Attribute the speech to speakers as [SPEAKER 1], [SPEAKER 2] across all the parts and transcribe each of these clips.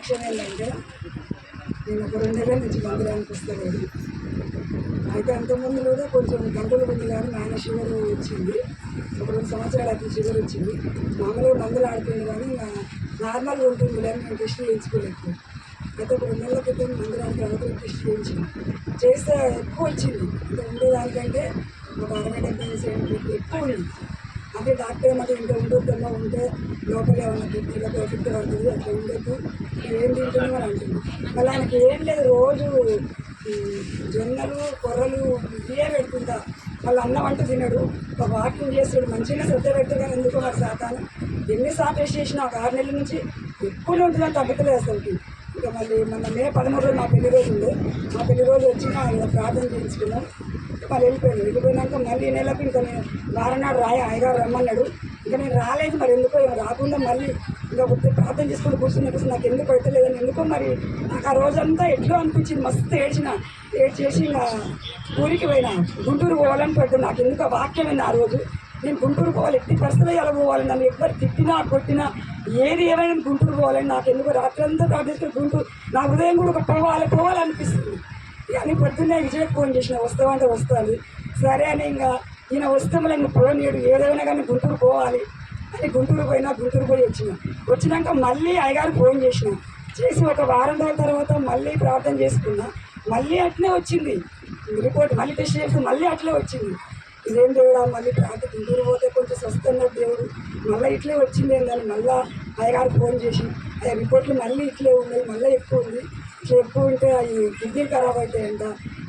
[SPEAKER 1] సాక్ష్యం ఏంటంటే నేను ఒక 2 నెలల నుంచి మందిరానికి వస్తలేదు. అయితే అంతకుముందు కూడా కొంచెం గంటలు ఉంది కానీ ఆయన షుగర్ వచ్చింది. ఒక 2 సంవత్సరాలు అయితే షుగర్ వచ్చింది. మామూలుగా మందులు ఆడుతుంది కానీ నార్మల్గా ఉంటుంది అని నేను టెస్ట్ చేయించుకోలేదు. అయితే ఒక 2 నెలల క్రితం మందిరానికి అవతల టెస్ట్ చేస్తే ఎక్కువ వచ్చింది. అంటే ఉండేదానికంటే ఒక 60-70 ఎక్కువ ఉంది. అంటే డాక్టర్ ఏమంటే ఇంకా ఉండొద్దమ్మా, ఉంటే లోపల ఏమన్నా కిడ్నీలకు ఎఫెక్ట్ పడుతుంది, అట్లా ఉండొద్దు, ఏం తింటున్నావు అని అంటుంది. మళ్ళీ ఆయనకి ఏం లేదు, రోజు జొన్నలు కొర్రలు ఇవే పెడుతుంటా. మళ్ళీ అన్నం అంటూ తినడు, ఒక వాకింగ్ చేస్తాడు, మంచిగా శ్రద్ధ పెడతాడు. కానీ ఎందుకో మరి సాతాను ఎన్నిసార్లు టెస్ట్ చేసినా ఒక 6 నెలల నుంచి ఎక్కువనే ఉంటుందని తగ్గట్లేదు అసలుకి. ఇంకా మళ్ళీ మన మే 13 మా పెళ్లి రోజు ఉంది. మా పెళ్లి రోజు వచ్చిన ఇలా ప్రార్థన చేయించుకున్నాం. మళ్ళీ వెళ్ళిపోయినాక మళ్ళీ ఈ నెలకు ఇంకా నేను వారనాడు అయ్యగారు రమ్మన్నాడు. ఇంకా నేను రాలేదు, మరి ఎందుకో రాకుండా మళ్ళీ ఇంకా ప్రార్థన చేసుకుని కూర్చున్నప్పుడు నాకు ఎందుకు పెట్టలేదని ఎందుకో మరి నాకు ఆ రోజంతా ఎట్లా అనిపించింది. మస్తు ఏడ్చేసి ఇంకా ఊరికి పోయినా. గుంటూరు పోవాలని పెట్టాను. నాకు ఎందుకు ఆ వాక్యం విన్నా ఆ రోజు. నేను గుంటూరు పోవాలి, ఎట్టి పరిస్థితుల్లో ఎలా పోవాలి, నన్ను ఎవ్వరు తిట్టినా కొట్టినా ఏది ఏమైనా గుంటూరు పోవాలని నాకు ఎందుకు రాత్రి అంతా ప్రార్థిస్తున్న గుంటూరు నా హృదయం కూడా ఒక పోవాలనిపిస్తుంది. అని పొద్దున్నే విజయకు ఫోన్ చేసిన, వస్తావంటే వస్తుంది సరే అని. ఇంకా ఈయన వస్తామని ఇంకా ఫోన్ చేయడు, ఏదైనా కానీ గుంటూరు పోవాలి అని గుంటూరు పోయినా. గుంటూరు పోయి వచ్చినాక మళ్ళీ అయ్యగారు ఫోన్ చేసి ఒక వారం రోజుల తర్వాత మళ్ళీ ప్రార్థన చేసుకున్నా. మళ్ళీ అట్లే వచ్చింది రిపోర్ట్. మళ్ళీ టెస్ట్ చేస్తే మళ్ళీ అట్లే వచ్చింది. ఇదేం దేవుడా, మళ్ళీ ప్రార్థన గుంటూరు పోతే కొంచెం వస్తున్నారు దేవుడు, మళ్ళీ ఇట్లే వచ్చింది ఏందని మళ్ళీ అయ్యగారికి ఫోన్ చేసి రిపోర్ట్లు మళ్ళీ ఇట్లే ఉన్నాయి, మళ్ళీ ఎక్కువ ఉంది. ఇట్లా ఎక్కువ ఉంటే అవి కిడ్నీ ఖరాబ్ అవుతాయంట,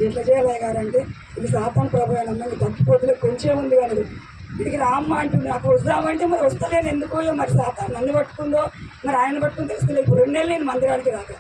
[SPEAKER 1] ఎట్లా చేయాలి అయ్యగారు అంటే ఇది సాతాను ప్రభావమ్మా, నీకు తప్పిపోతులే కొంచెం ఉంది కానీ ఇదికి రామ్మ అంటుంది. నాకు వస్తామంటే మరి వస్తలేను ఎందుకో, మరి సాతాను నన్ను పట్టుకుందో మరి ఆయన పట్టుకుని తెలుస్తలేదు. ఇప్పుడు 2 నెలలు నేను మందిరానికి రాక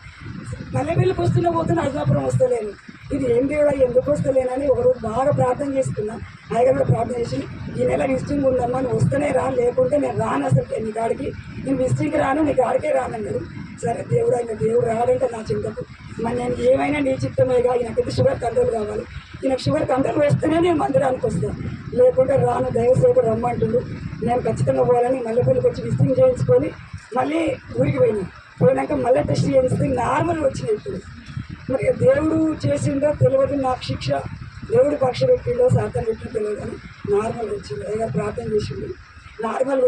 [SPEAKER 1] మళ్ళీ వీళ్ళకి వస్తున్నా పోతున్నా అర్జునాపురం వస్తలేను. ఇది ఏం దేవుడా ఎందుకు వస్తలేనని ఒకరోజు బాగా ప్రార్థన చేసుకున్నా. అయ్యగారు కూడా ప్రార్థన చేసి ఈ నెల విజిటింగ్ ఉందమ్మా, నువ్వు వస్తేనే రా, లేకుంటే నేను రాను, అసలు నీ కాడికి నేను విజిటింగ్కి రాను, నీ కాడికే రానన్నారు. సరే దేవుడు ఆయన దేవుడు రాడంటే నా చింతకు మరి నేను ఏమైనా నీ చిత్తమేగా. ఈయనకైతే షుగర్ కంట్రోల్ కావాలి, ఈయనకు షుగర్ కంట్రోల్ వేస్తేనే నేను మందిరానికి వస్తాను, లేకుంటే రాను, దైవసేవకు రమ్మంటుండు. నేను ఖచ్చితంగా పోవాలని మల్లెపల్లికి వచ్చి విజిటింగ్ చేయించుకొని మళ్ళీ ఊరికి పోయినాక మళ్ళీ టెస్ట్ చేయిస్తే నార్మల్ వచ్చినాయి. ఇప్పుడు మరి దేవుడు చేసిండో తెలియదు, నాకు శిక్ష దేవుడు పక్ష పెట్టిండో సాతాను పెట్టిండో తెలియదు కానీ నార్మల్ వచ్చింది. అయ్యా ప్రార్థన చేసిండు, నార్మల్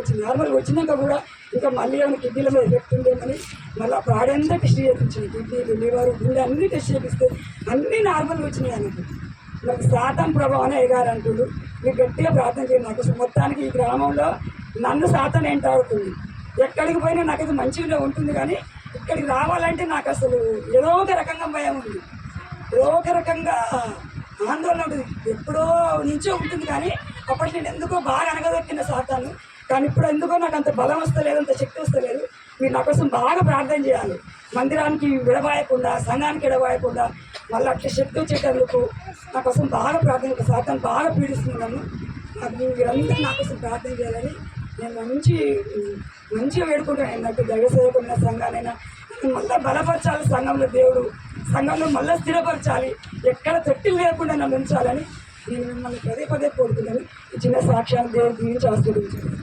[SPEAKER 1] వచ్చినాక కూడా ఇంకా మళ్ళీ ఏమైనా కిడ్నీల మీద ఎఫెక్ట్ ఉందేమని మళ్ళీ ప్రాడంతా టెస్ట్ చేయించింది. కిడ్నీలు లివర్ గుండె అన్నీ టెస్ట్ చేపిస్తే అన్నీ నార్మల్గా వచ్చినాయి అన్నట్టు. నాకు సాతాను ప్రభావం అని అయ్యగారు అంటుండు. మీరు గట్టిగా ప్రార్థన చేయండి. నాకు మొత్తానికి ఈ గ్రామంలో నన్ను సాతాను వెంటాడుతుంది. ఎక్కడికి పోయినా నాకు అది మంచిగా ఉంటుంది కానీ ఇక్కడికి రావాలంటే నాకు అసలు ఏదో ఒక రకంగా భయం ఉంది, ఏదో ఒక రకంగా ఆందోళన ఉంటుంది. ఎప్పుడో నుంచో ఉంటుంది కానీ అప్పటి నేను ఎందుకో బాగా అనగదొక్కిన సాతాను. కానీ ఇప్పుడు ఎందుకో నాకు అంత బలం వస్తలేదు, అంత శక్తి వస్తలేదు. మీరు నా కోసం బాగా ప్రార్థన చేయాలి, మందిరానికి విడబాయకుండా, సంఘానికి విడబాయకుండా మళ్ళీ అట్లా శక్తి వచ్చేటందుకు నా కోసం బాగా ప్రార్థన. సాతాను బాగా పీడిస్తున్నాను. నాకు మీరందరూ నా కోసం ప్రార్థన చేయాలని నేను మంచిగా వేడుకుంటాను. నాకు దైవ సేవకున్న సంఘానైనా మళ్ళీ బలపరచాలి, సంఘంలో మళ్ళీ స్థిరపరచాలి, ఎక్కడ తొట్టిలు లేకుండా నన్ను ఉంచాలని నేను మిమ్మల్ని పదే కోరుతున్నాను. ఈ చిన్న సాక్ష్యాన్ని దేవుడు దీవించి ఆశీర్వదించాను.